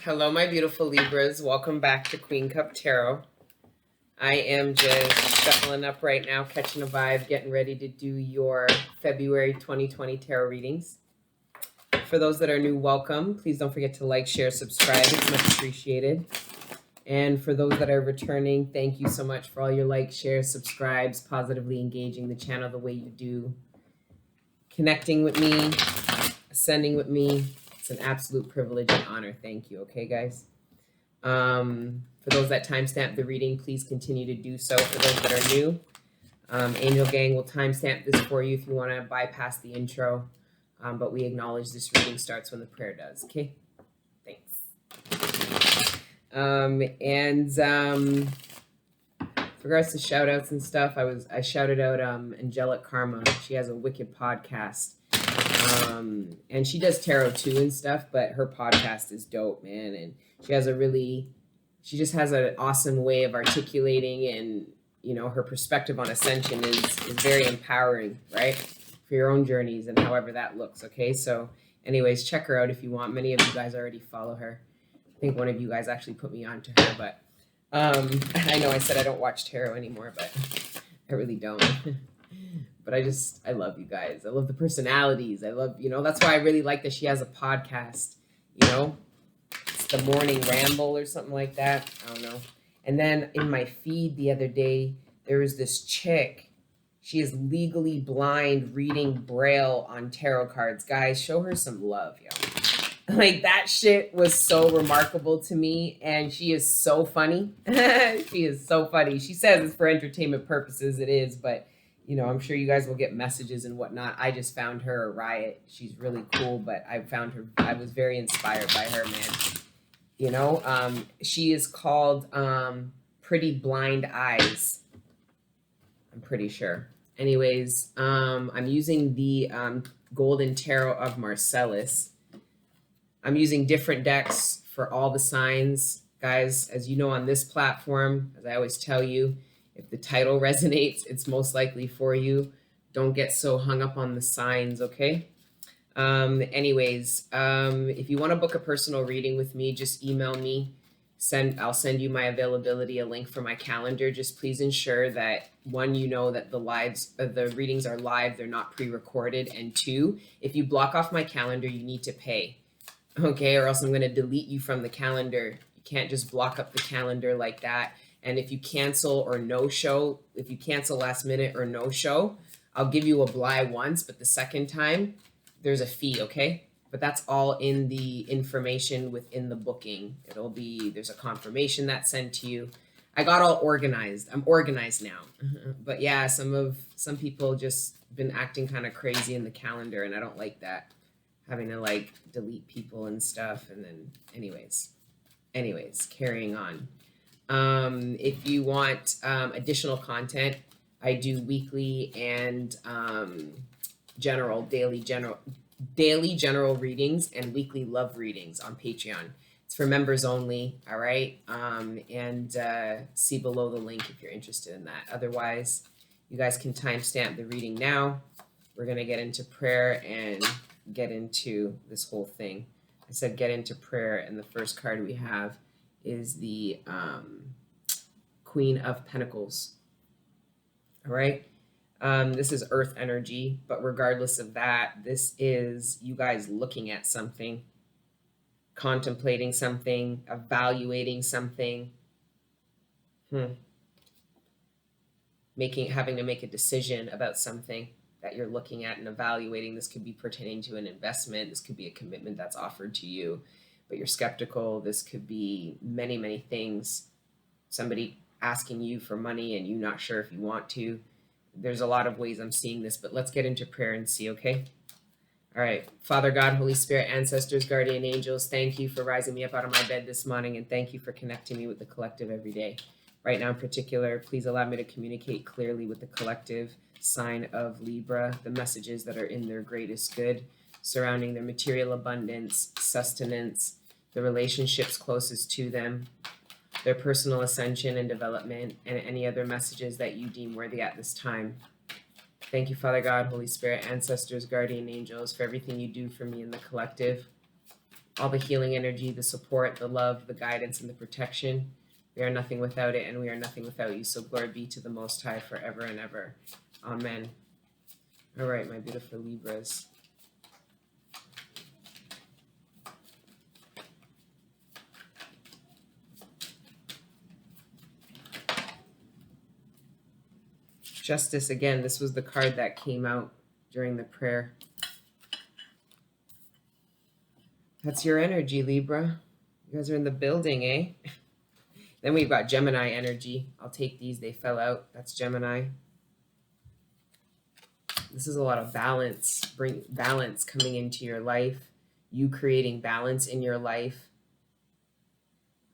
Hello, my beautiful Libras. Welcome back to Queen Cup Tarot. I am just shuffling up right now, catching a vibe, getting ready to do your February 2020 tarot readings. For those that are new, welcome. Please don't forget to like, share, subscribe. It's much appreciated. And for those that are returning, thank you so much for all your likes, shares, subscribes, positively engaging the channel the way you do, connecting with me, ascending with me. It's an absolute privilege and honor. Thank you. Okay, guys. For those that timestamp the reading, please continue to do so. For those that are new, Angel Gang will timestamp this for you if you want to bypass the intro. But we acknowledge this reading starts when the prayer does. Okay? Thanks. For regards to shout outs and stuff, I shouted out Angelic Karma. She has a wicked podcast. And she does tarot too and stuff, but her podcast is dope, man. And she just has an awesome way of articulating, and you know, her perspective on ascension is very empowering, right? For your own journeys and however that looks. Okay. So anyways, check her out if you want. Many of you guys already follow her. I think one of you guys actually put me on to her, but I know I said I don't watch tarot anymore, but I really don't. But I love you guys. I love the personalities. I love, that's why I really like that she has a podcast, it's the morning ramble or something like that. I don't know. And then in my feed the other day, there was this chick. She is legally blind reading Braille on tarot cards. Guys, show her some love, yo. Like, that shit was so remarkable to me. And she is so funny. She is so funny. She says it's for entertainment purposes. It is, but I'm sure you guys will get messages and whatnot. I just found her a riot. She's really cool, but I was very inspired by her, man. She is called Pretty Blind Eyes. I'm pretty sure. Anyways, I'm using the Golden Tarot of Marcellus. I'm using different decks for all the signs. Guys, as you know, on this platform, as I always tell you, if the title resonates, it's most likely for you. Don't get so hung up on the signs, okay? If you want to book a personal reading with me, just email me. I'll send you my availability, a link for my calendar. Just please ensure that, one, that the readings are live, they're not pre-recorded, and two, if you block off my calendar, you need to pay, okay? Or else I'm going to delete you from the calendar. You can't just block up the calendar like that. And if you cancel or no-show, if you cancel last minute or no-show, I'll give you a bly once, but the second time, there's a fee, okay? But that's all in the information within the booking. There's a confirmation that's sent to you. I got all organized. I'm organized now. But yeah, some people just been acting kind of crazy in the calendar, and I don't like that. Having to delete people and stuff. And then anyways, carrying on. If you want additional content, I do weekly and daily general readings and weekly love readings on Patreon. It's for members only, all right? See below the link if you're interested in that. Otherwise, you guys can timestamp the reading now. We're going to get into prayer and get into this whole thing. I said get into prayer, and the first card we have is the Queen of Pentacles. All right. This is earth energy, but regardless of that, this is you guys looking at something, contemplating something, evaluating something, having to make a decision about something that you're looking at and evaluating. This could be pertaining to an investment. This could be a commitment that's offered to you, but you're skeptical. This could be many, many things. Somebody asking you for money and you not sure if you want to. There's a lot of ways I'm seeing this, but let's get into prayer and see, okay? All right. Father God, Holy Spirit, ancestors, guardian angels, thank you for rising me up out of my bed this morning, and thank you for connecting me with the collective every day. Right now in particular, please allow me to communicate clearly with the collective sign of Libra, the messages that are in their greatest good, surrounding their material abundance, sustenance, the relationships closest to them, their personal ascension and development, and any other messages that you deem worthy at this time. Thank you, Father God, Holy Spirit, ancestors, guardian angels, for everything you do for me in the collective. all the healing energy, the support, the love, the guidance, and the protection. We are nothing without it, and we are nothing without you. So glory be to the Most High forever and ever. Amen. All right, my beautiful Libras. Justice again. This was the card that came out during the prayer. That's your energy, Libra. You guys are in the building, eh? Then we've got Gemini energy. I'll take these. They fell out. That's Gemini. This is a lot of balance. Bring balance coming into your life. You creating balance in your life.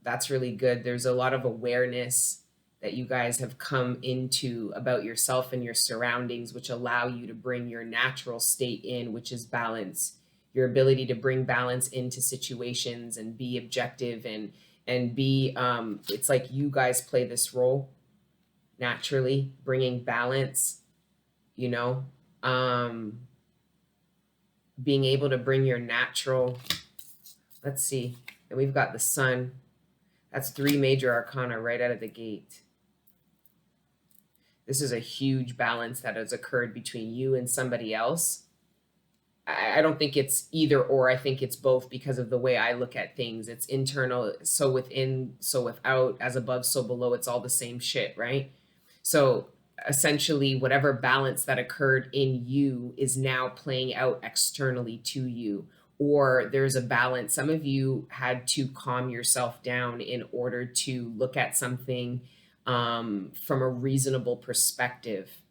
That's really good. There's a lot of awareness that you guys have come into about yourself and your surroundings, which allow you to bring your natural state in, which is balance. Your ability to bring balance into situations and be objective and be, it's like you guys play this role naturally, bringing balance, you know, being able to bring your natural, let's see, and we've got the Sun. That's 3 major arcana right out of the gate. This is a huge balance that has occurred between you and somebody else. I don't think it's either or. I think it's both because of the way I look at things. It's internal, so within, so without, as above, so below. It's all the same shit, right? So essentially, whatever balance that occurred in you is now playing out externally to you. Or there's a balance. Some of you had to calm yourself down in order to look at something from a reasonable perspective.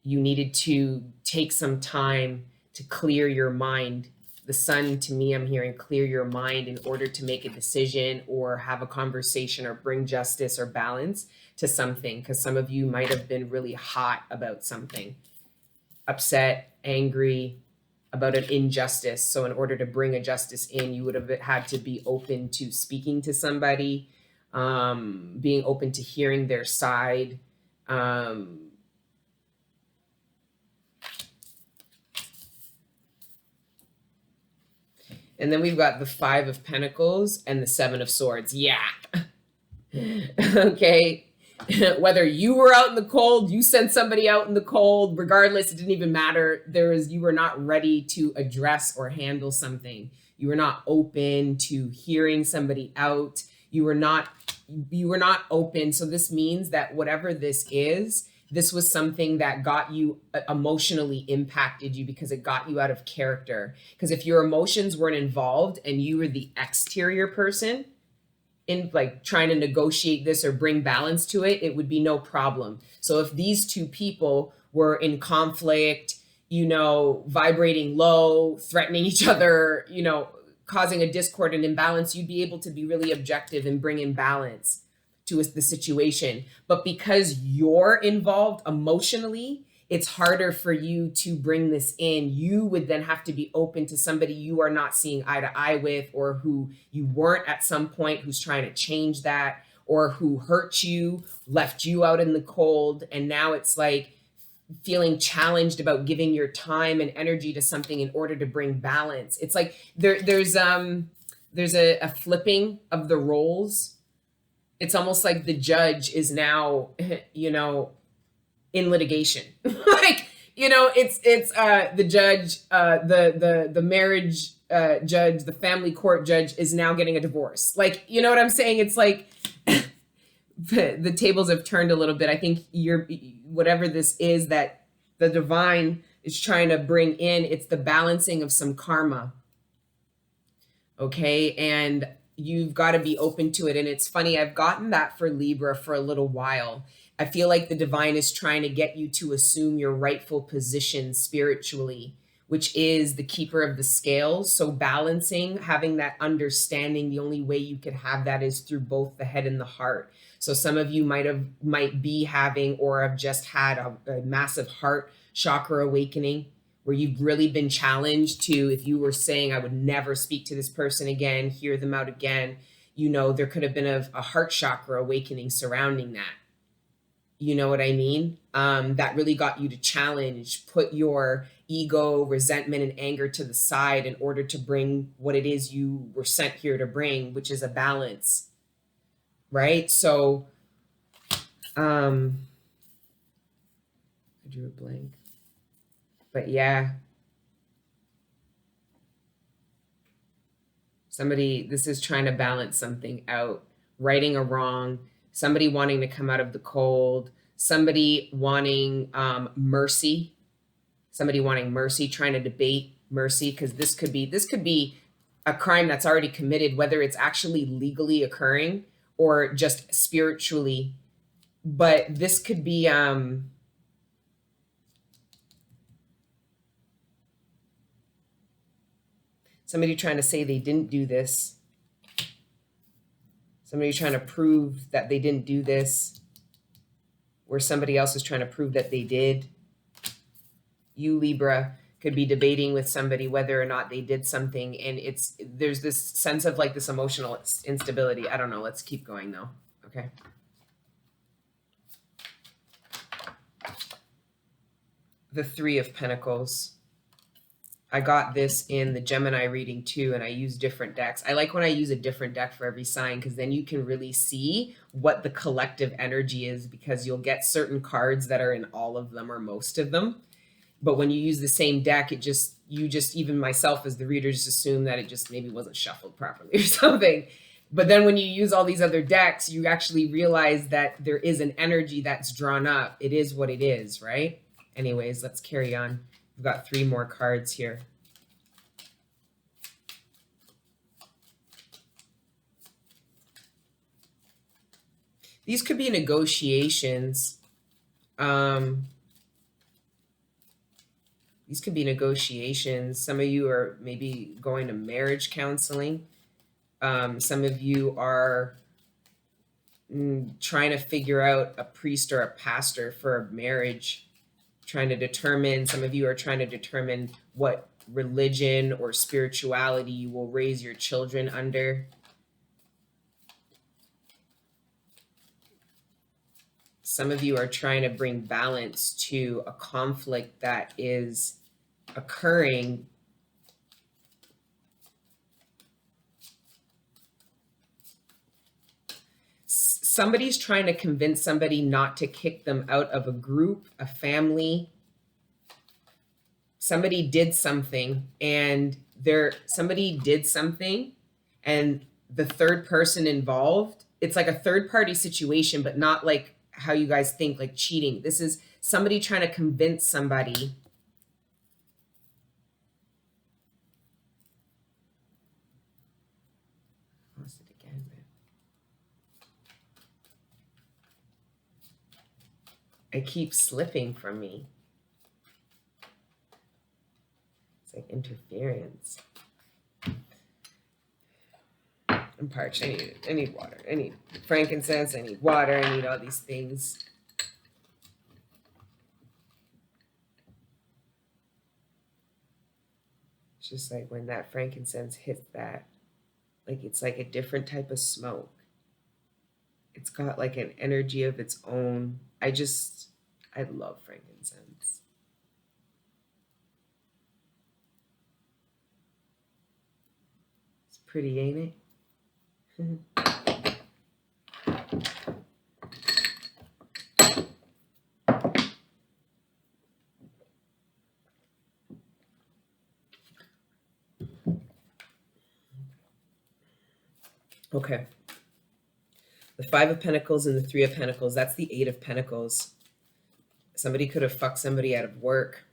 You needed to take some time to clear your mind. The Sun, to me, I'm hearing clear your mind in order to make a decision or have a conversation or bring justice or balance to something. Because some of you might have been really hot about something, upset, angry about an injustice. So in order to bring a justice in, you would have had to be open to speaking to somebody, being open to hearing their side. And then we've got the 5 of Pentacles and the 7 of Swords. Yeah. Okay. Whether you were out in the cold, you sent somebody out in the cold, regardless, it didn't even matter. You were not ready to address or handle something. You were not open to hearing somebody out. You were not open. So this means that whatever this is, this was something that got you emotionally impacted you because it got you out of character. Because if your emotions weren't involved and you were the exterior person in like trying to negotiate this or bring balance to it, it would be no problem. So if these 2 people were in conflict, you know, vibrating low, threatening each other, you know, causing a discord and imbalance, you'd be able to be really objective and bring in balance to the situation. But because you're involved emotionally, it's harder for you to bring this in. You would then have to be open to somebody you are not seeing eye to eye with, or who you weren't at some point, who's trying to change that, or who hurt you, left you out in the cold. And now it's like feeling challenged about giving your time and energy to something in order to bring balance. It's like there's a flipping of the roles. It's almost like the judge is now, you know, in litigation. Like, you know, it's the judge, the marriage judge, the family court judge is now getting a divorce. Like, you know what I'm saying? It's like the tables have turned a little bit. I think whatever this is that the divine is trying to bring in, it's the balancing of some karma. Okay. And you've got to be open to it. And it's funny, I've gotten that for Libra for a little while. I feel like the divine is trying to get you to assume your rightful position spiritually, which is the keeper of the scales. So balancing, having that understanding, the only way you could have that is through both the head and the heart. So some of you might be having or have just had a massive heart chakra awakening, where you've really been challenged to, if you were saying, I would never speak to this person again, hear them out again, you know, there could have been a heart chakra awakening surrounding that. You know what I mean? That really got you to challenge, put your ego, resentment, and anger to the side in order to bring what it is you were sent here to bring, which is a balance, right? So, I drew a blank. But yeah. Somebody, this is trying to balance something out, righting a wrong, somebody wanting to come out of the cold, somebody wanting mercy, trying to debate mercy, because this could be a crime that's already committed, whether it's actually legally occurring or just spiritually. But this could be somebody trying to say they didn't do this. Somebody trying to prove that they didn't do this, where somebody else is trying to prove that they did. You, Libra, could be debating with somebody whether or not they did something, and there's this sense of like this emotional instability. I don't know. Let's keep going though. Okay. The Three of Pentacles. I got this in the Gemini reading too, and I use different decks. I like when I use a different deck for every sign, because then you can really see what the collective energy is, because you'll get certain cards that are in all of them or most of them. But when you use the same deck, even myself as the reader, just assume that it just maybe wasn't shuffled properly or something. But then when you use all these other decks, you actually realize that there is an energy that's drawn up. It is what it is, right? Anyways, let's carry on. We've got 3 more cards here. These could be negotiations. These could be negotiations. Some of you are maybe going to marriage counseling. Some of you are trying to figure out a priest or a pastor for a marriage. Some of you are trying to determine what religion or spirituality you will raise your children under. Some of you are trying to bring balance to a conflict that is occurring. Somebody's trying to convince somebody not to kick them out of a group, a family. Somebody did something, and the third person involved, it's like a third party situation, but not like how you guys think, like cheating. This is somebody trying to convince somebody. Lost it again, man. It keeps slipping from me. It's like interference. I'm parched. I need water. I need frankincense. I need water. I need all these things. It's just like when that frankincense hits that, like it's like a different type of smoke. It's got like an energy of its own. I love frankincense. It's pretty, ain't it? Okay. The 5 of Pentacles and the 3 of Pentacles. That's the 8 of Pentacles. Somebody could have fucked somebody out of work.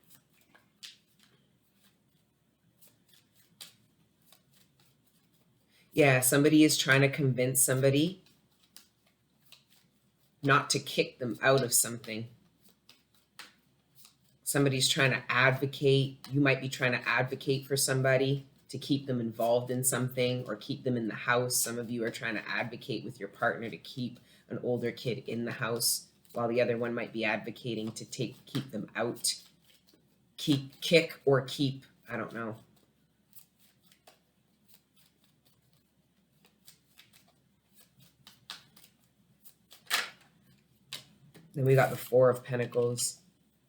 Yeah, somebody is trying to convince somebody not to kick them out of something. Somebody's trying to advocate. You might be trying to advocate for somebody to keep them involved in something or keep them in the house. Some of you are trying to advocate with your partner to keep an older kid in the house, while the other one might be advocating to keep them out. Kick or keep, I don't know. Then we got the 4 of Pentacles.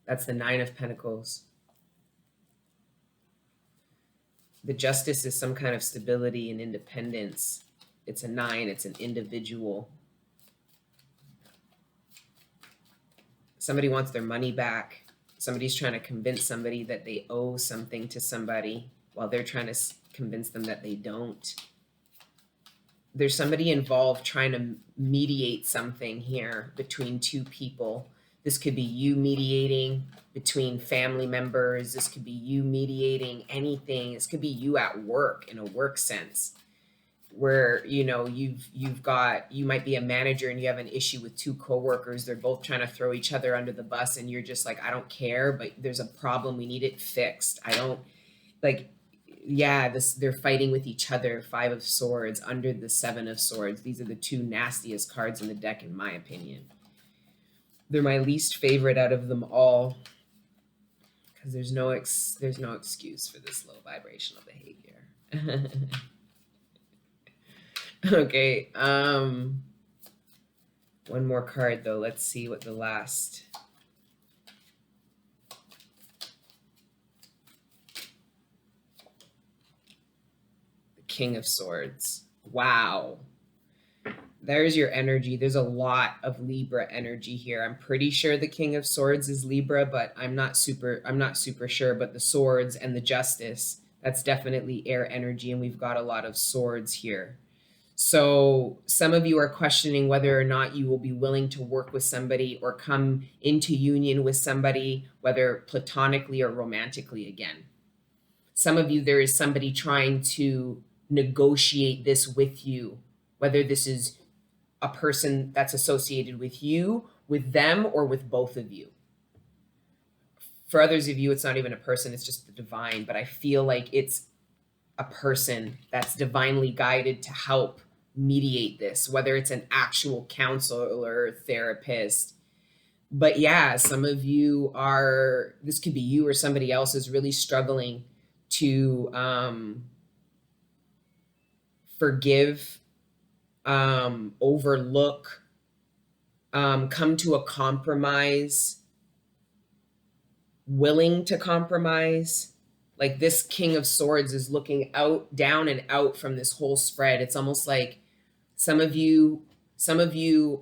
That's the 9 of Pentacles. The Justice is some kind of stability and independence. It's a 9. It's an individual. Somebody wants their money back. Somebody's trying to convince somebody that they owe something to somebody while they're trying to convince them that they don't. There's somebody involved trying to mediate something here between two people. This could be you mediating between family members. This could be you mediating anything. This could be you at work, in a work sense, where, you know, you might be a manager and you have an issue with two coworkers. They're both trying to throw each other under the bus, and you're just like, I don't care, but there's a problem. We need it fixed. I don't like, yeah, they're fighting with each other. 5 of Swords under the 7 of Swords. These are the 2 nastiest cards in the deck, in my opinion. They're my least favorite out of them all, because there's no excuse for this low vibrational behavior. Okay, one more card though. Let's see what the last. The King of Swords. Wow. There's your energy. There's a lot of Libra energy here. I'm pretty sure the King of Swords is Libra, but I'm not super sure. But the Swords and the Justice, that's definitely air energy, and we've got a lot of swords here. So some of you are questioning whether or not you will be willing to work with somebody or come into union with somebody, whether platonically or romantically again. Some of you, there is somebody trying to negotiate this with you, whether this is a person that's associated with you, with them, or with both of you. For others of you, it's not even a person, it's just the divine, but I feel like it's a person that's divinely guided to help mediate this, whether it's an actual counselor or therapist. But yeah, some of you are, this could be you or somebody else is really struggling to forgive, overlook, come to a compromise, willing to compromise. Like this King of Swords is looking out, down and out from this whole spread. It's almost like some of you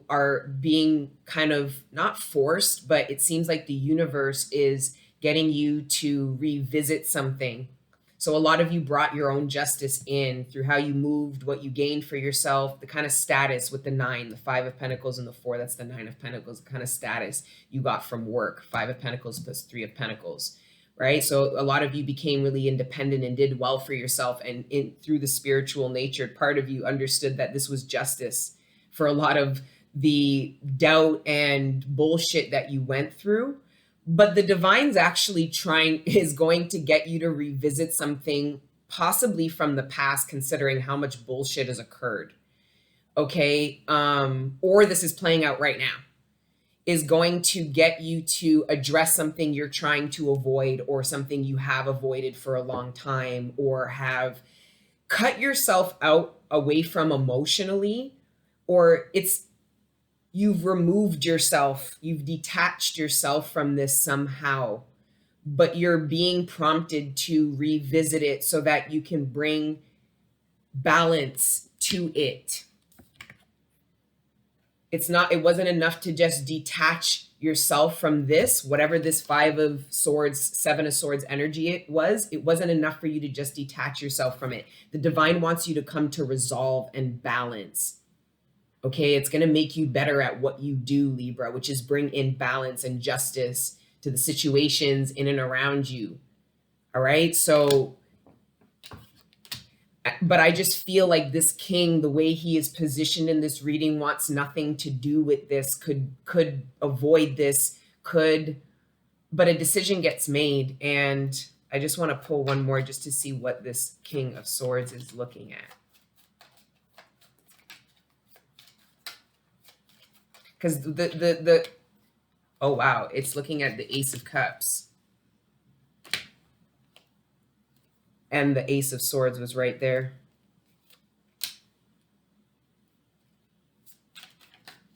are being kind of not forced, but it seems like the universe is getting you to revisit something. So a lot of you brought your own justice in through how you moved, what you gained for yourself, the kind of status with the 9, the 5 of Pentacles and the 4, that's the 9 of Pentacles, the kind of status you got from work, 5 of Pentacles plus 3 of Pentacles, right? So a lot of you became really independent and did well for yourself. And through the spiritual nature, part of you understood that this was justice for a lot of the doubt and bullshit that you went through. But the divine's actually is going to get you to revisit something possibly from the past, considering how much bullshit has occurred. Okay. Or this is playing out right now, is going to get you to address something you're trying to avoid, or something you have avoided for a long time, or have cut yourself out away from emotionally, or you've removed yourself, you've detached yourself from this somehow, but you're being prompted to revisit it so that you can bring balance to it. It wasn't enough to just detach yourself from this, whatever this 5 of Swords, 7 of Swords energy it wasn't enough for you to just detach yourself from it. The divine wants you to come to resolve and balance. Okay, it's going to make you better at what you do, Libra, which is bring in balance and justice to the situations in and around you. All right, so, but I just feel like this king, the way he is positioned in this reading, wants nothing to do with this, could avoid this, but a decision gets made. And I just want to pull one more just to see what this King of Swords is looking at. Because oh wow, it's looking at the Ace of Cups. And the Ace of Swords was right there.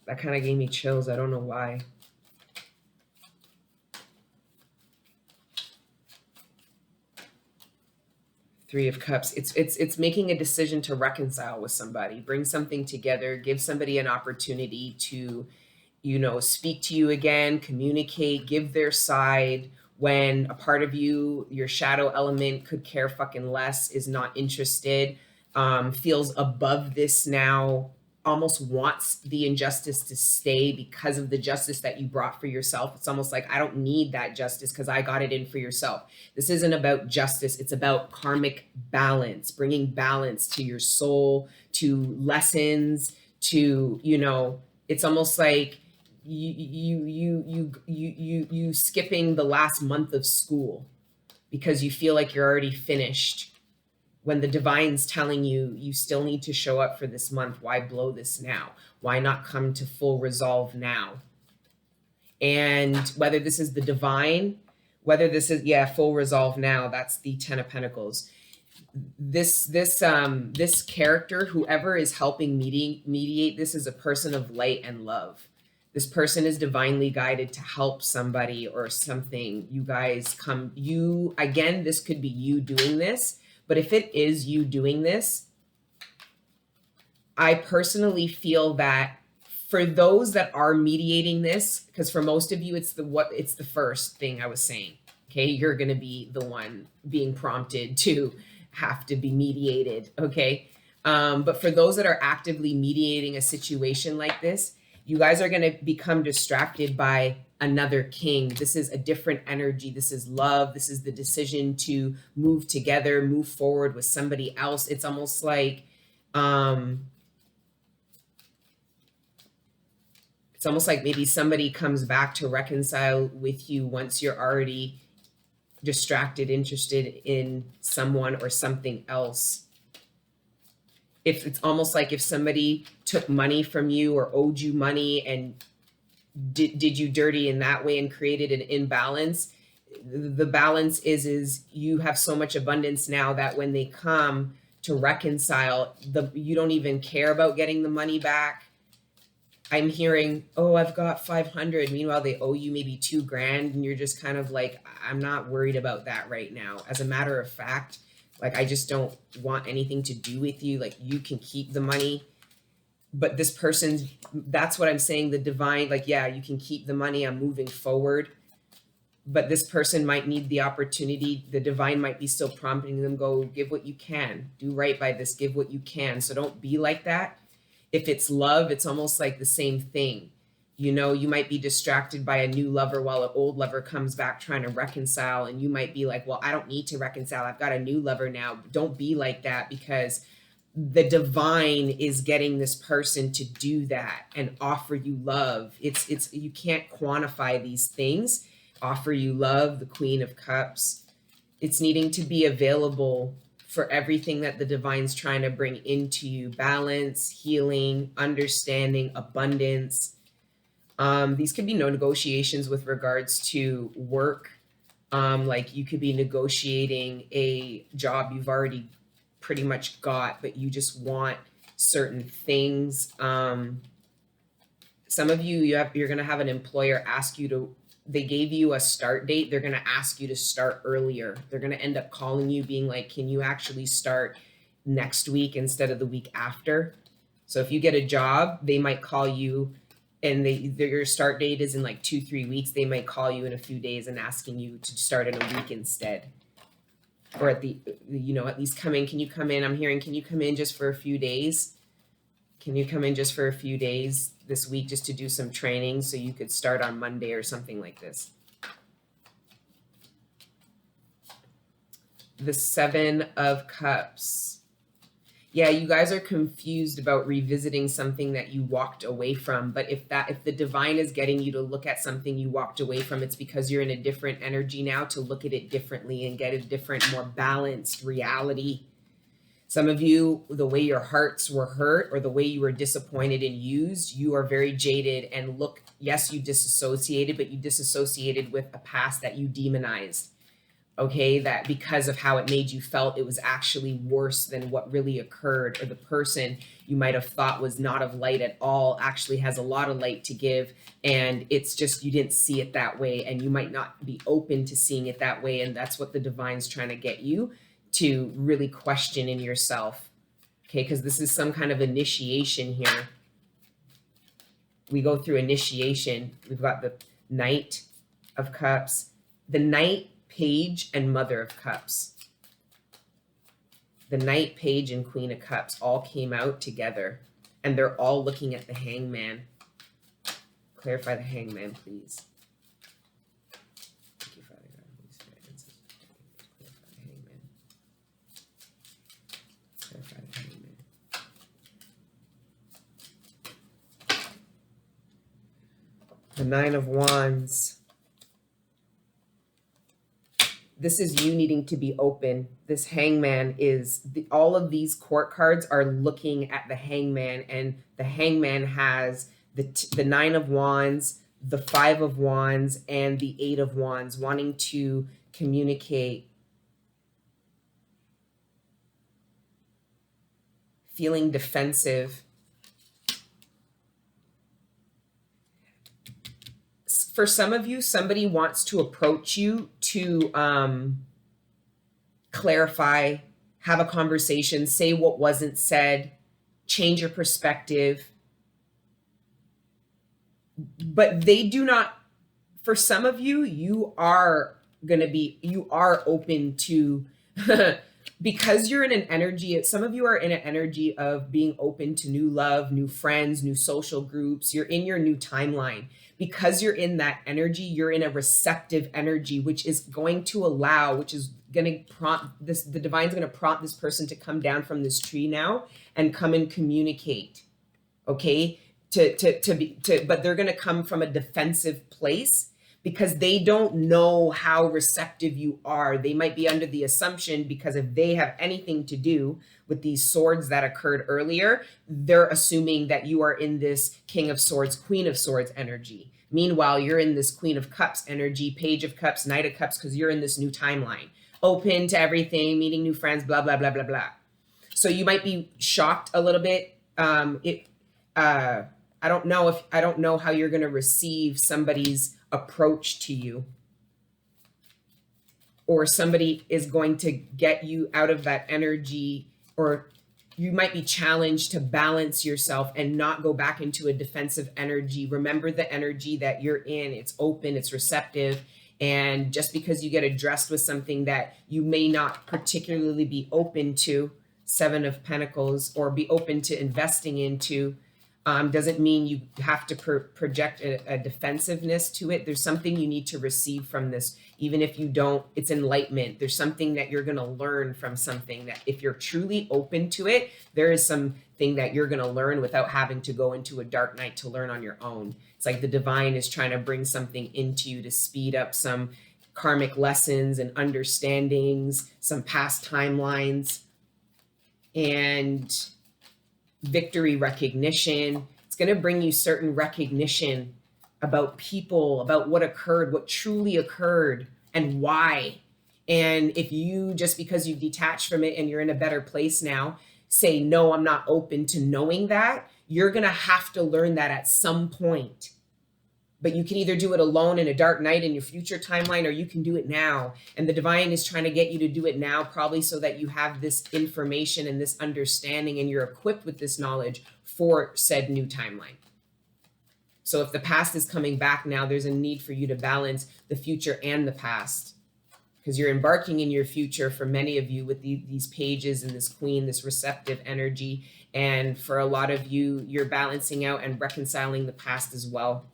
That kind of gave me chills. I don't know why. Three of Cups. It's making a decision to reconcile with somebody, bring something together, give somebody an opportunity to, you know, speak to you again, communicate, give their side, when a part of you, your shadow element, could care fucking less, is not interested, feels above this now, almost wants the injustice to stay because of the justice that you brought for yourself. It's almost like, I don't need that justice because I got it in for yourself. This isn't about justice. It's about karmic balance, bringing balance to your soul, to lessons, to, you know, it's almost like you skipping the last month of school because you feel like you're already finished, when the divine's telling you, you still need to show up for this month. Why blow this now? Why not come to full resolve now? And whether this is the divine, whether this is, yeah, full resolve now, that's the Ten of Pentacles. This character, whoever is helping mediate this, is a person of light and love. This person is divinely guided to help somebody or something. You guys come, you, again, this could be you doing this, but if it is you doing this, I personally feel that for those that are mediating this, because for most of you, it's the first thing I was saying. Okay, you're going to be the one being prompted to have to be mediated. Okay, but for those that are actively mediating a situation like this, you guys are going to become distracted by another king. This is a different energy. This is love. This is the decision to move together, move forward with somebody else. It's almost like, maybe somebody comes back to reconcile with you once you're already distracted, interested in someone or something else. If it's almost like if somebody took money from you or owed you money and did you dirty in that way and created an imbalance, the balance is you have so much abundance now that when they come to reconcile, you don't even care about getting the money back. I'm hearing, oh, I've got 500. Meanwhile, they owe you maybe $2,000, and you're just kind of like, I'm not worried about that right now. As a matter of fact, like, I just don't want anything to do with you. Like, you can keep the money. But this person's, that's what I'm saying, the divine, like, yeah, you can keep the money. I'm moving forward. But this person might need the opportunity. The divine might be still prompting them, go, give what you can. Do right by this. Give what you can. So don't be like that. If it's love, it's almost like the same thing. You know, you might be distracted by a new lover while an old lover comes back trying to reconcile. And you might be like, well, I don't need to reconcile. I've got a new lover now. Don't be like that, because the divine is getting this person to do that and offer you love. It's you can't quantify these things. Offer you love, the Queen of Cups. It's needing to be available for everything that the divine's trying to bring into you. Balance, healing, understanding, abundance. These could be no negotiations with regards to work. Like you could be negotiating a job you've already pretty much got, but you just want certain things. Some of you, you're going to have an employer ask you to, they gave you a start date. They're going to ask you to start earlier. They're going to end up calling you being like, can you actually start next week instead of the week after? So if you get a job, they might call you and your start date is in like 2-3 weeks. They might call you in a few days and asking you to start in a week instead. Or at the, you know, at least come in. Can you come in? I'm hearing, can you come in just for a few days? Can you come in just for a few days this week just to do some training so you could start on Monday or something like this? The Seven of Cups. Yeah, you guys are confused about revisiting something that you walked away from. But if the divine is getting you to look at something you walked away from, it's because you're in a different energy now to look at it differently and get a different, more balanced reality. Some of you, the way your hearts were hurt or the way you were disappointed and used, you are very jaded and look, yes, you disassociated, but you disassociated with a past that you demonized. Okay, that because of how it made you felt, it was actually worse than what really occurred, or the person you might have thought was not of light at all actually has a lot of light to give, and it's just you didn't see it that way, and you might not be open to seeing it that way, and that's what the divine's trying to get you to really question in yourself. Okay, because this is some kind of initiation here. We go through initiation. We've got the Knight of Cups, the Knight, Page, and Mother of Cups. The Knight, Page, and Queen of Cups all came out together, and they're all looking at the Hangman. Clarify the Hangman, please. Thank you, Father God. Holy Spirit, Ancestors. Clarify the Hangman. Clarify the Hangman. The Nine of Wands. This is you needing to be open. This Hangman is, all of these court cards are looking at the Hangman, and the Hangman has the Nine of Wands, the Five of Wands, and the Eight of Wands, wanting to communicate, feeling defensive. For some of you, somebody wants to approach you to clarify, have a conversation, say what wasn't said, change your perspective. But they do not, for some of you, you are open to, because you're in an energy, some of you are in an energy of being open to new love, new friends, new social groups. You're in your new timeline. Because you're in that energy, you're in a receptive energy, which is going to allow, which is going to prompt this, the divine's going to prompt this person to come down from this tree now and come and communicate. Okay? But they're going to come from a defensive place because they don't know how receptive you are. They might be under the assumption, because if they have anything to do with these swords that occurred earlier, they're assuming that you are in this King of Swords, Queen of Swords energy. Meanwhile, you're in this Queen of Cups energy, Page of Cups, Knight of Cups, because you're in this new timeline. Open to everything, meeting new friends, blah, blah, blah, blah, blah. So you might be shocked a little bit. I don't know how you're going to receive somebody's approach to you, or somebody is going to get you out of that energy, or you might be challenged to balance yourself and not go back into a defensive energy. Remember the energy that you're in. It's open, it's receptive. And just because you get addressed with something that you may not particularly be open to, Seven of Pentacles, or be open to investing into, doesn't mean you have to project a defensiveness to it. There's something you need to receive from this. Even if you don't, it's enlightenment. There's something that you're going to learn from something, that if you're truly open to it, there is something that you're going to learn without having to go into a dark night to learn on your own. It's like the divine is trying to bring something into you to speed up some karmic lessons and understandings, some past timelines, and victory recognition. It's going to bring you certain recognition about people, about what occurred, what truly occurred, and why. And if you, just because you've detached from it and you're in a better place now, say, no, I'm not open to knowing that, you're going to have to learn that at some point. But you can either do it alone in a dark night in your future timeline, or you can do it now. And the divine is trying to get you to do it now, probably so that you have this information and this understanding, and you're equipped with this knowledge for said new timeline. So if the past is coming back now, there's a need for you to balance the future and the past, because you're embarking in your future for many of you with these pages and this queen, this receptive energy. And for a lot of you, you're balancing out and reconciling the past as well.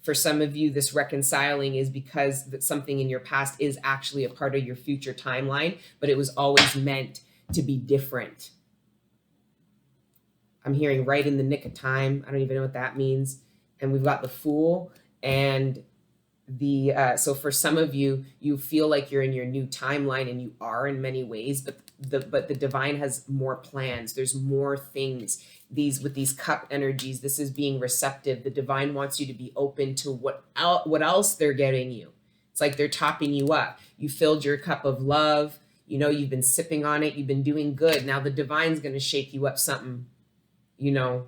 For some of you, this reconciling is because that something in your past is actually a part of your future timeline, but it was always meant to be different. I'm hearing right in the nick of time. I don't even know what that means. And we've got the Fool and the, so for some of you, you feel like you're in your new timeline, and you are in many ways, but the divine has more plans. There's more things. With these cup energies, this is being receptive. The divine wants you to be open to what else they're getting you. It's like they're topping you up. You filled your cup of love. You know, you've been sipping on it. You've been doing good. Now the divine's going to shake you up something, you know,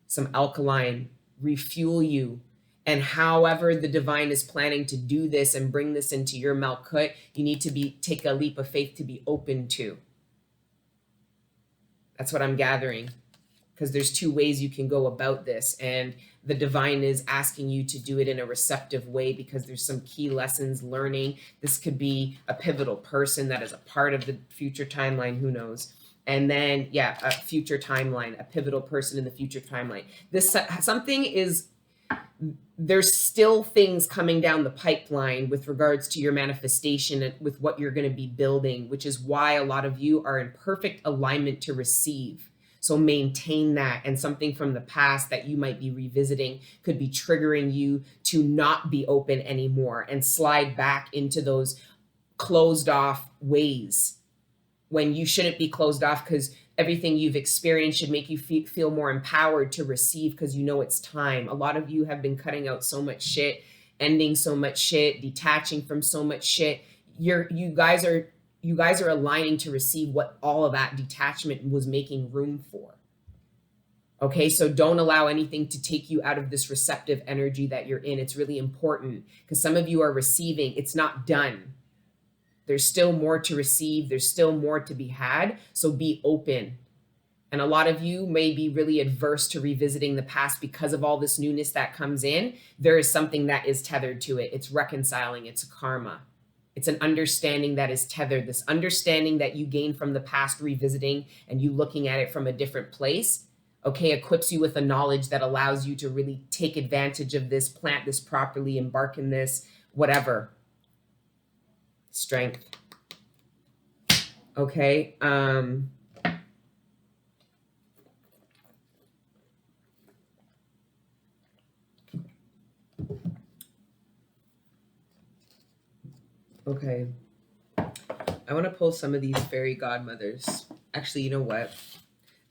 some alkaline, refuel you. And however the divine is planning to do this and bring this into your Malkut, you need to take a leap of faith to be open to. That's what I'm gathering. Because there's two ways you can go about this, and the divine is asking you to do it in a receptive way because there's some key lessons learning. This could be a pivotal person that is a part of the future timeline, who knows. And then, yeah, a future timeline, a pivotal person in the future timeline. This something is, there's still things coming down the pipeline with regards to your manifestation and with what you're going to be building, which is why a lot of you are in perfect alignment to receive. So maintain that, and something from the past that you might be revisiting could be triggering you to not be open anymore and slide back into those closed off ways when you shouldn't be closed off, because everything you've experienced should make you feel more empowered to receive because you know it's time. A lot of you have been cutting out so much shit, ending so much shit, detaching from so much shit. You guys are aligning to receive what all of that detachment was making room for. Okay, so don't allow anything to take you out of this receptive energy that you're in. It's really important because some of you are receiving. It's not done. There's still more to receive. There's still more to be had. So be open. And a lot of you may be really adverse to revisiting the past because of all this newness that comes in. There is something that is tethered to it. It's reconciling. It's karma. It's an understanding that is tethered. This understanding that you gain from the past revisiting and you looking at it from a different place, okay, equips you with a knowledge that allows you to really take advantage of this, plant this properly, embark in this, whatever. Strength. Okay. Okay. I want to pull some of these fairy godmothers. Actually, you know what?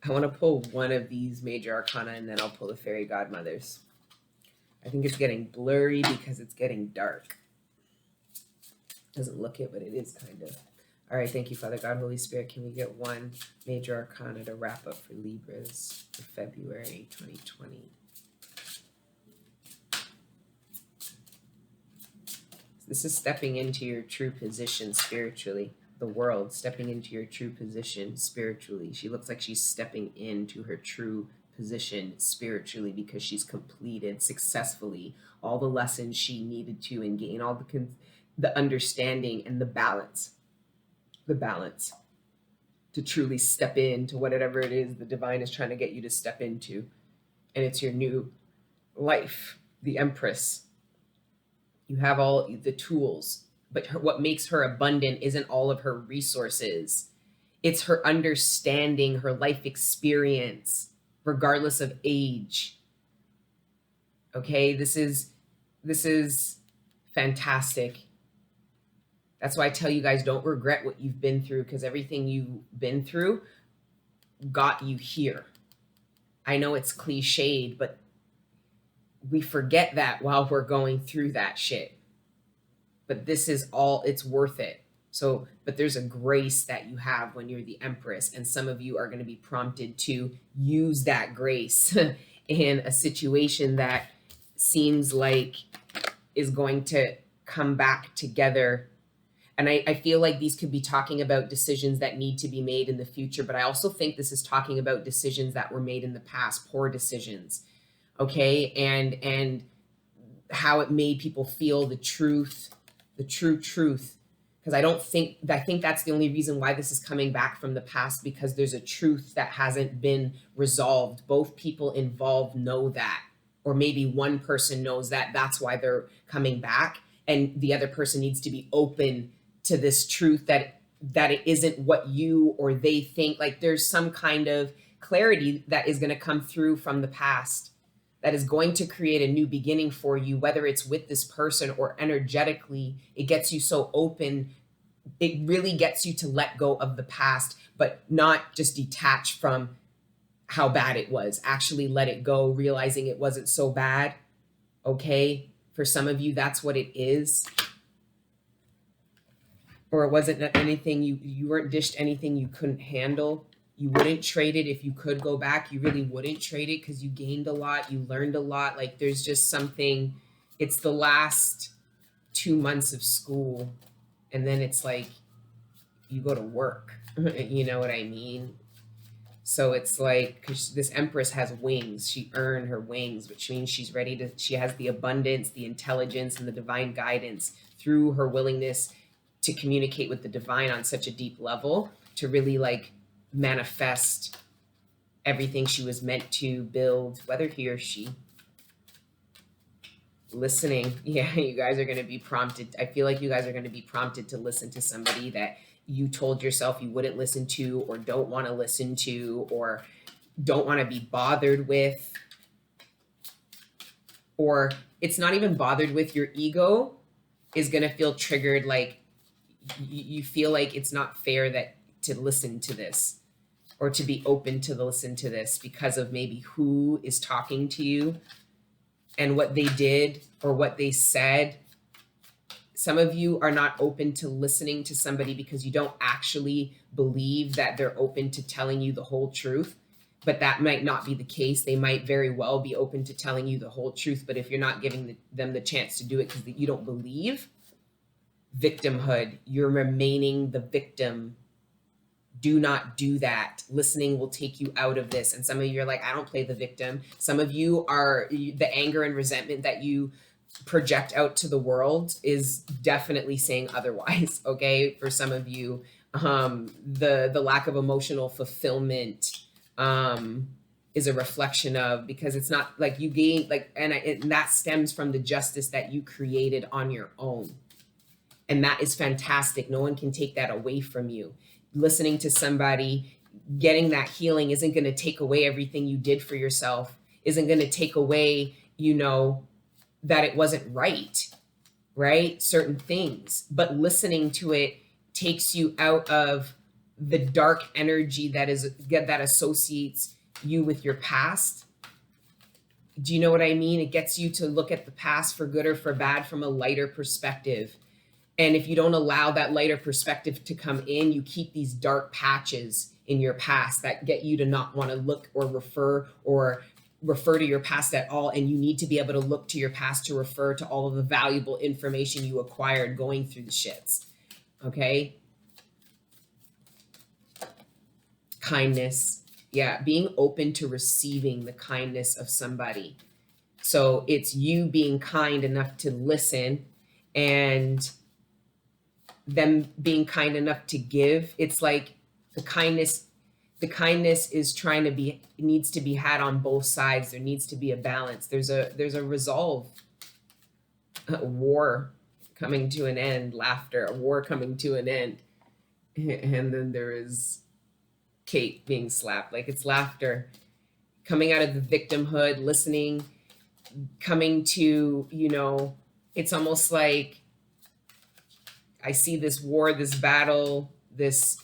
I want to pull one of these major arcana and then I'll pull the fairy godmothers. I think it's getting blurry because it's getting dark. Doesn't look it, but it is kind of. All right, thank you, Father God, Holy Spirit. Can we get one major arcana to wrap up for Libras for February 2020? This is stepping into your true position spiritually. The world, stepping into your true position spiritually. She looks like she's stepping into her true position spiritually because she's completed successfully all the lessons she needed to and gain all the understanding and the balance to truly step into whatever it is the divine is trying to get you to step into. And it's your new life, the Empress. You have all the tools, but what makes her abundant isn't all of her resources. It's her understanding, her life experience, regardless of age. Okay, this is fantastic. That's why I tell you guys, don't regret what you've been through, because everything you've been through got you here. I know it's cliched, but we forget that while we're going through that shit. But this is all, it's worth it. So, but there's a grace that you have when you're the Empress, and some of you are going to be prompted to use that grace in a situation that seems like is going to come back together. And I feel like these could be talking about decisions that need to be made in the future, but I also think this is talking about decisions that were made in the past, poor decisions, okay? And how it made people feel the truth, the true truth. Because I think that's the only reason why this is coming back from the past, because there's a truth that hasn't been resolved. Both people involved know that, or maybe one person knows that. That's why they're coming back, and the other person needs to be open to this truth that it isn't what you or they think. Like there's some kind of clarity that is going to come through from the past that is going to create a new beginning for you, whether it's with this person or energetically. It gets you so open. It really gets you to let go of the past, but not just detach from how bad it was. Actually let it go, realizing it wasn't so bad. Okay? For some of you, that's what it is. Or it wasn't anything, you weren't dished anything you couldn't handle. You wouldn't trade it if you could go back. You really wouldn't trade it because you gained a lot. You learned a lot. Like there's just something, it's the last 2 months of school. And then it's like you go to work. You know what I mean? So it's like, because this Empress has wings, she earned her wings, which means she's ready to, she has the abundance, the intelligence, and the divine guidance through her willingness to communicate with the divine on such a deep level to really like manifest everything she was meant to build, whether he or she. Listening. Yeah, you guys are going to be prompted. I feel like you guys are going to be prompted to listen to somebody that you told yourself you wouldn't listen to, or don't want to listen to, or don't want to be bothered with, or it's not even bothered with. Your ego is going to feel triggered. Like you feel like it's not fair that to listen to this, or to be open to listen to this because of maybe who is talking to you and what they did or what they said. Some of you are not open to listening to somebody because you don't actually believe that they're open to telling you the whole truth. But that might not be the case. They might very well be open to telling you the whole truth. But if you're not giving them the chance to do it because you don't believe, victimhood, you're remaining the victim. Do not do that. Listening will take you out of this. And some of you are like, I don't play the victim. Some of you are, the anger and resentment that you project out to the world is definitely saying otherwise. Okay. For some of you, the lack of emotional fulfillment, is a reflection of, because it's not like you gain, like, and that stems from the justice that you created on your own. And that is fantastic. No one can take that away from you. Listening to somebody, getting that healing isn't going to take away everything you did for yourself, isn't going to take away, you know, that it wasn't right? Certain things. But listening to it takes you out of the dark energy that associates you with your past. Do you know what I mean? It gets you to look at the past, for good or for bad, from a lighter perspective. And if you don't allow that lighter perspective to come in, you keep these dark patches in your past that get you to not want to look or refer to your past at all. And you need to be able to look to your past to refer to all of the valuable information you acquired going through the shits. Okay? Kindness. Yeah, being open to receiving the kindness of somebody. So it's you being kind enough to listen, and them being kind enough to give. It's like the kindness is trying to be, needs to be had on both sides. There needs to be a balance. There's a resolve, a war coming to an end, laughter, a war coming to an end. And then there is Kate being slapped. Like, it's laughter coming out of the victimhood, listening, coming to, you know, it's almost like I see this war, this battle, this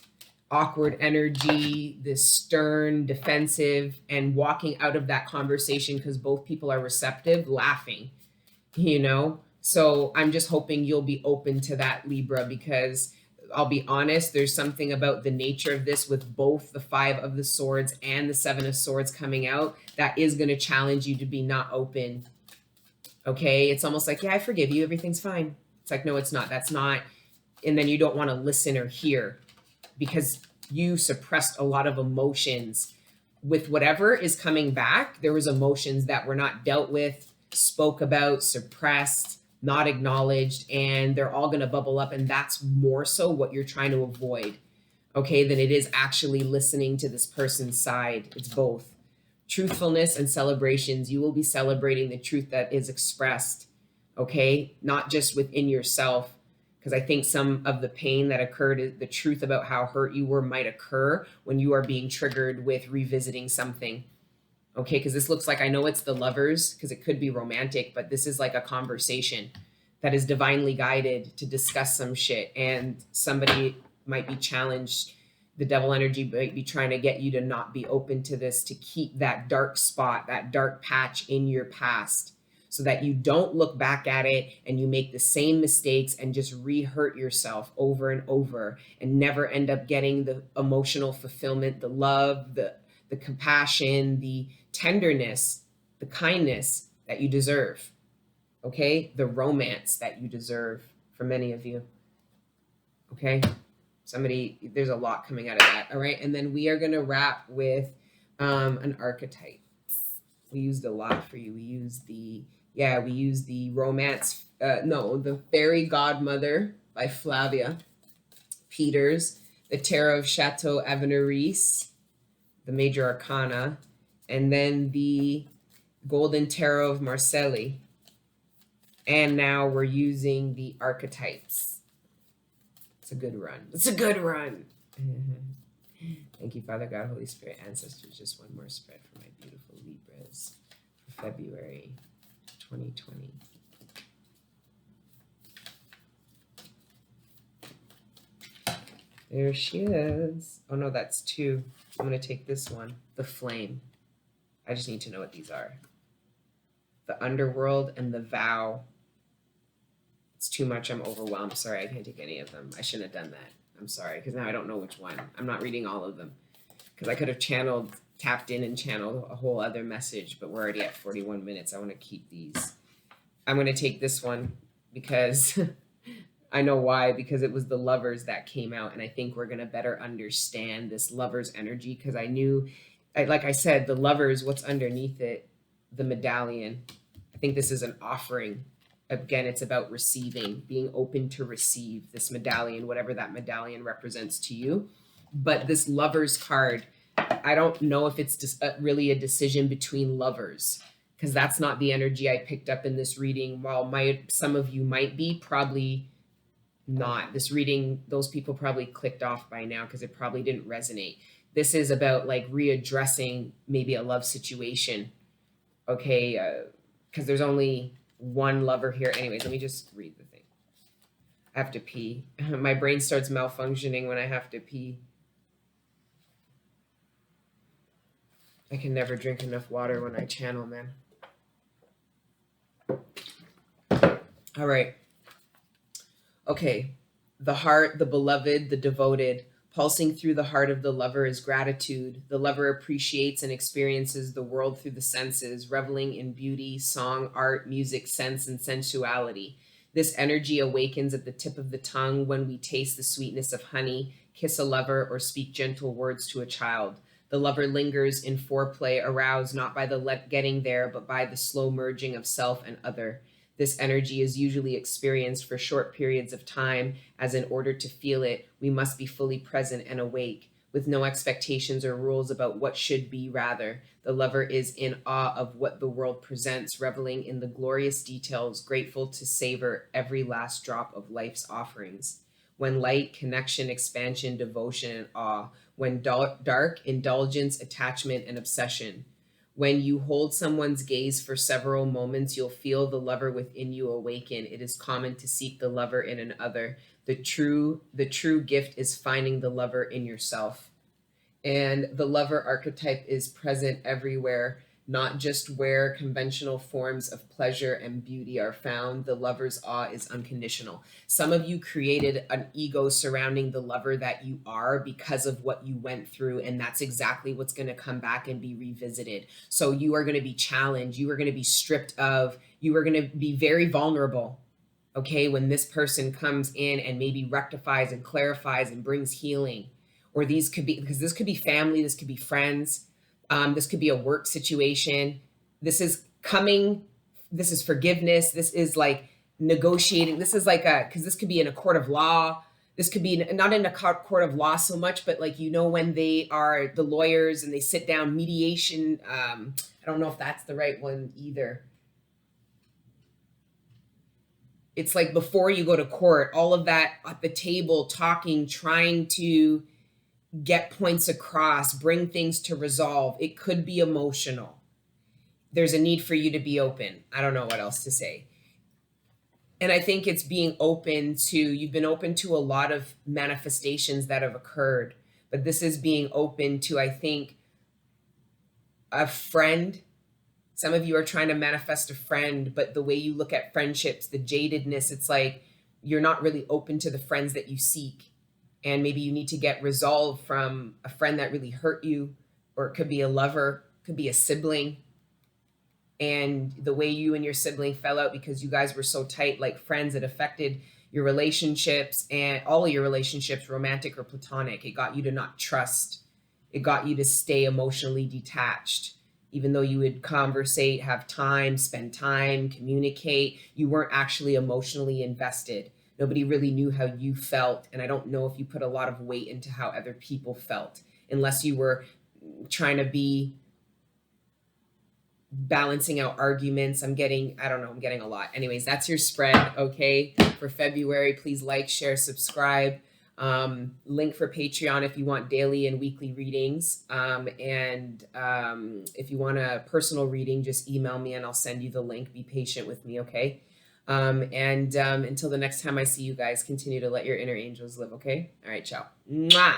awkward energy, this stern, defensive, and walking out of that conversation because both people are receptive, laughing, you know? So I'm just hoping you'll be open to that, Libra, because I'll be honest, there's something about the nature of this with both the 5 of the Swords and the 7 of Swords coming out that is going to challenge you to be not open. Okay? It's almost like, yeah, I forgive you. Everything's fine. It's like, no, it's not. That's not. And then you don't want to listen or hear because you suppressed a lot of emotions. With whatever is coming back, there was emotions that were not dealt with, spoke about, suppressed, not acknowledged, and they're all going to bubble up. And that's more so what you're trying to avoid, okay, than it is actually listening to this person's side. It's both. Truthfulness and celebrations. You will be celebrating the truth that is expressed, okay, not just within yourself. Because I think some of the pain that occurred, is the truth about how hurt you were, might occur when you are being triggered with revisiting something. Okay, because this looks like, I know it's the Lovers, because it could be romantic, but this is like a conversation that is divinely guided to discuss some shit. And somebody might be challenged. The devil energy might be trying to get you to not be open to this, to keep that dark spot, that dark patch in your past. so that you don't look back at it and you make the same mistakes and just re-hurt yourself over and over and never end up getting the emotional fulfillment, the love, the compassion, the tenderness, the kindness that you deserve. Okay? The romance that you deserve for many of you. Okay? There's a lot coming out of that. All right? And then we are going to wrap with an archetype. We used a lot for you. We used the romance, the Fairy Godmother by Flavia Peters, the Tarot of Chateau Avenaris, the Major Arcana, and then the Golden Tarot of Marcelli. And now we're using the Archetypes. It's a good run. It's a good run. Thank you, Father God, Holy Spirit, ancestors. Just one more spread for my beautiful Libras for February 2020. There she is. Oh no, that's two. I'm going to take this one, the Flame. I just need to know what these are. The Underworld and the Vow. It's too much. I'm overwhelmed. Sorry, I can't take any of them. I shouldn't have done that. I'm sorry, because now I don't know which one. I'm not reading all of them. Because I could have tapped in and channeled a whole other message, but we're already at 41 minutes. I want to keep these. I'm going to take this one because I know why, because it was the Lovers that came out, and I think we're going to better understand this Lovers energy, because like I said, the Lovers, what's underneath it, the medallion. I think this is an offering. Again, it's about receiving, being open to receive this medallion, whatever that medallion represents to you. But this Lovers card, I don't know if it's just really a decision between lovers, because that's not the energy I picked up in this reading. While some of you might be, probably not. This reading, those people probably clicked off by now because it probably didn't resonate. This is about like readdressing maybe a love situation. Okay, because there's only one lover here. Anyways, let me just read the thing. I have to pee. My brain starts malfunctioning when I have to pee. I can never drink enough water when I channel, man. All right. Okay. The heart, the beloved, the devoted. Pulsing through the heart of the lover is gratitude. The lover appreciates and experiences the world through the senses, reveling in beauty, song, art, music, sense, and sensuality. This energy awakens at the tip of the tongue when we taste the sweetness of honey, kiss a lover, or speak gentle words to a child. The lover lingers in foreplay, aroused not by the getting there, but by the slow merging of self and other. This energy is usually experienced for short periods of time, as in order to feel it, we must be fully present and awake, with no expectations or rules about what should be. Rather, the lover is in awe of what the world presents, reveling in the glorious details, grateful to savor every last drop of life's offerings. When light, connection, expansion, devotion, and awe. When dark, indulgence, attachment, and obsession. When you hold someone's gaze for several moments, you'll feel the lover within you awaken. It is common to seek the lover in another. The true gift is finding the lover in yourself. And the lover archetype is present everywhere, not just where conventional forms of pleasure and beauty are found. The lover's awe is unconditional. Some of you created an ego surrounding the lover that you are because of what you went through, and that's exactly what's going to come back and be revisited. So you are going to be challenged. You are going to be stripped of. You are going to be very vulnerable. Okay, when this person comes in and maybe rectifies and clarifies and brings healing, or these could be, because this could be family, this could be friends. This could be a work situation. This is forgiveness. This is like negotiating. This is like because this could be in a court of law. This could be not in a court of law so much, but like, when they are the lawyers and they sit down, mediation. I don't know if that's the right one either. It's like before you go to court, all of that at the table, talking, trying to get points across, bring things to resolve. It could be emotional. There's a need for you to be open. I don't know what else to say. And I think it's being open to, you've been open to a lot of manifestations that have occurred, but this is being open to, I think, a friend Some of you are trying to manifest a friend, but the way you look at friendships, the jadedness, it's like you're not really open to the friends that you seek. And maybe you need to get resolve from a friend that really hurt you, or it could be a lover, could be a sibling. And the way you and your sibling fell out because you guys were so tight, like friends, it affected your relationships, and all of your relationships, romantic or platonic. It got you to not trust. It got you to stay emotionally detached. Even though you would conversate, have time, spend time, communicate, you weren't actually emotionally invested. Nobody really knew how you felt. And I don't know if you put a lot of weight into how other people felt, unless you were trying to be balancing out arguments. I don't know, I'm getting a lot. Anyways, that's your spread, okay, for February. Please like, share, subscribe. Link for Patreon if you want daily and weekly readings. If you want a personal reading, just email me and I'll send you the link. Be patient with me, okay? Until the next time I see you guys, continue to let your inner angels live, okay? All right, ciao. Mwah!